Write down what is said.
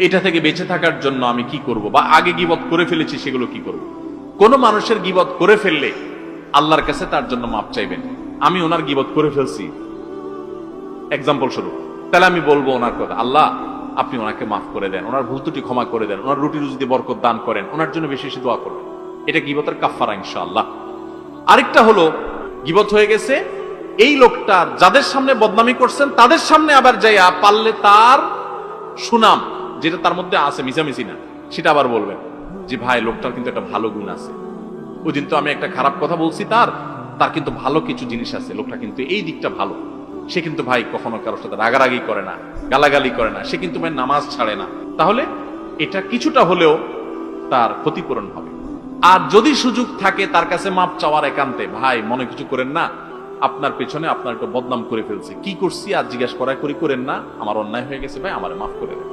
এটা থেকে বেঁচে থাকার জন্য আমি কি করব, বা আগে গীবত করে ফেলেছি সেগুলো কি করব। কোন মানুষের গীবত করে ফেললে আল্লাহর কাছে তার জন্য মাপ চাইবেন। আমি ওনার গীবত করে ফেলছি এক্সাম্পল স্বরূপ, তাহলে আমি বলবো ওনার কথা, আল্লাহ আপনি ওনাকে মাফ করে দেন, ওনার ভুল ত্রুটি ক্ষমা করে দেন, ওনার রুটি রুজিতে বরকত দান করেন, ওনার জন্য বেশি বেশি দোয়া করবেন। এটা গীবতের কাফারা ইনশাআল্লাহ। আরেকটা হলো গীবত হয়ে গেছে, এই লোকটা যাদের সামনে বদনামি করছেন তাদের সামনে আবার যাইয়া পারলে তার সুনাম যেটা তার মধ্যে আছে মিছামিছি না সেটা আবার বলবেন, যে ভাই লোকটার কিন্তু একটা ভালো গুণ আছে, ওই দিন তো আমি একটা খারাপ কথা বলছি, তার কিন্তু ভালো কিছু জিনিস আছে, লোকটা কিন্তু এই দিকটা ভালো, সে কিন্তু ভাই কখনো কারোর সাথে রাগারাগি করে না, গালাগালি করে না, সে কিন্তু ভাই নামাজ ছাড়ে না। তাহলে এটা কিছুটা হলেও তার ক্ষতিপূরণ হবে। আর যদি সুযোগ থাকে তার কাছে মাপ চাওয়ার একান্তে, ভাই মনে কিছু করেন না, আপনার পেছনে আপনার একটু বদনাম করে ফেলছে, কি করছি আর জিজ্ঞাসা করা করি করেন না, আমার অন্যায় হয়ে গেছে ভাই, আমার মাফ করে দেন।